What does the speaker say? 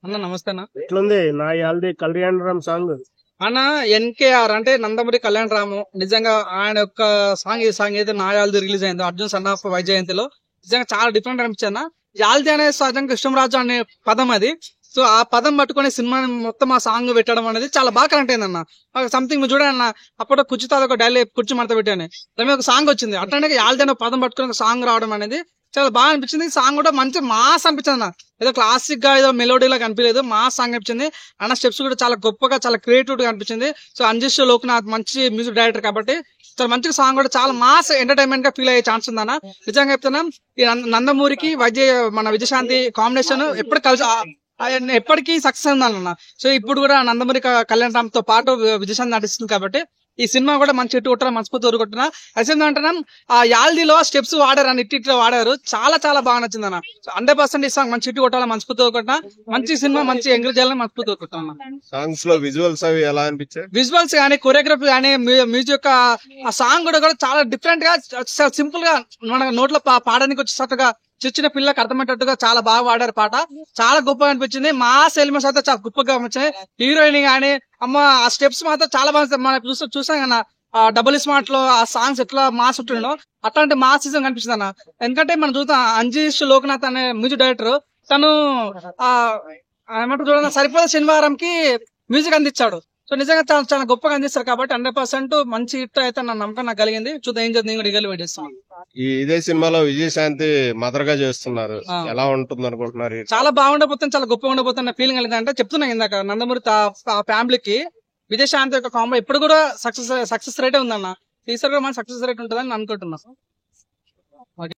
అన్న నమస్తే అన్న. ఎట్లుంది నా యాల్ది కళ్యాణరామ్ సాంగ్? అన్న ఎన్కేఆర్ అంటే నందమూరి కళ్యాణ్ రాము నిజంగా ఆయన యొక్క సాంగ్ ఈ సాంగ్ అయితే నా యాల్ది రిలీజ్ అయిందో అర్జున్ సన్ ఆఫ్ వైజయంతిలో నిజంగా చాలా డిఫరెంట్ అనిపించింది అన్న. యాల్ది అనే సహజంగా కృష్ణరాజు అనే పదం అది. సో ఆ పదం పట్టుకునే సినిమా మొత్తం ఆ సాంగ్ పెట్టడం అనేది చాలా బాగా కనెక్ట్ అయింది అన్న. సంథింగ్ మీరు చూడండి అన్న, అప్పుడు కుర్చీతో ఒక డైలీ కుర్చీ మడత పెట్టాను దాని మీద ఒక సాంగ్ వచ్చింది. అట్లానే యాల్ది అనే పదం పట్టుకుని ఒక సాంగ్ రావడం అనేది చాలా బాగా అనిపించింది. సాంగ్ కూడా మంచి మాస్ అనిపించింది అన్న. ఏదో క్లాసిక్ గా ఏదో మెలోడీ లాగా అనిపించలేదు, మాస్ సాంగ్ అనిపించింది. అన్న స్టెప్స్ కూడా చాలా గొప్పగా చాలా క్రియేటివ్ గా అనిపించింది. సో అంజీష్ లోక్నాథ్ మంచి మ్యూజిక్ డైరెక్టర్ కాబట్టి చాలా మంచి సాంగ్ కూడా చాలా మాస్ ఎంటర్టైన్మెంట్ గా ఫీల్ అయ్యే ఛాన్స్ ఉందన్న. నిజంగా చెప్తున్నాం, ఈ నందమూరికి మన విజయశాంతి కాంబినేషన్ ఎప్పుడు కలిసి ఎప్పటికీ సక్సెస్ ఉందన్న. సో ఇప్పుడు కూడా నందమూరి కళ్యాణ్ రామ్ తో పాటు విజయశాంతి నటిస్తుంది కాబట్టి ఈ సినిమా కూడా మంచి ఇటు కొట్టారు, మనస్ఫూర్తి ఊరుకుంటున్నా. అయితే అంటున్నాం, ఆ యాల్దీలో స్టెప్స్ వాడారు అని ఇట్లా వాడారు, చాలా చాలా బాగా నచ్చింది అన్న. 100% ఈ సాంగ్ మంచి ఇటు కొట్టాలి, మనస్ఫూర్తి ఊరుకుంటున్నా. మంచి సినిమా, మంచి ఎంకరేజ్ చేయాలని మనస్ఫూర్తి ఊరుకుంటున్నా. సాంగ్స్ లో విజువల్స్ అవి ఎలా అనిపించాయి? విజువల్స్ గానీ, కొరియోగ్రఫీ గానీ, మ్యూజిక్ యొక్క ఆ సాంగ్ కూడా చాలా డిఫరెంట్ గా, సింపుల్ గా మన నోట్లో పాడడానికి వచ్చేటట్టుగా, చిన్న పిల్లలకు అర్థమయ్యేటట్టుగా చాలా బాగా వాడారు. పాట చాలా గొప్పగా అనిపించింది. మాస్ ఎలిమెంట్స్ అయితే చాలా గొప్పగా అనిపించాయి. హీరోయిన్ గానీ అమ్మ ఆ స్టెప్స్ మాత్రం చాలా బాగా మనం చూసాం కదా డబుల్ స్మార్ట్ లో ఆ సాంగ్స్ ఎట్లా మాస్ ఉంటుండో అట్లాంటి మాస్ సీజన్ కనిపిస్తుంది అన్న. ఎందుకంటే మనం చూద్దాం, అంజీష్ లోక్నాథ్ అనే మ్యూజిక్ డైరెక్టర్ తను ఏమంటారు చూడండి, సరిపోదా శనివారంకి మ్యూజిక్ అందించాడు. సో నిజంగా చాలా చాలా గొప్పగా అందిస్తారు కాబట్టి 100% మంచి హిట్ అయితే నా నమ్మకం నాకు కలిగింది. చూద్దాం ఏం చేద్దాం, నేను కూడా ఈగలు వెయిట్ చేస్తాను. ఇదే సినిమాలో విజయశాంతి మదర్ గా చేస్తున్నారు, ఎలా ఉంటుంది అనుకుంటున్నారు? చాలా బాగుండబోతుంది, చాలా గొప్పగా ఉండబోతున్న ఫీలింగ్ కలిగింది. అంటే చెప్తున్నా ఇందాక, నందమూరి ఫ్యామిలీకి విజయశాంతి యొక్క కాంబో ఇప్పుడు కూడా సక్సెస్ రేటే ఉందన్న. ఈసారి కూడా మన సక్సెస్ రేట్ ఉంటుందని అనుకుంటున్నాను.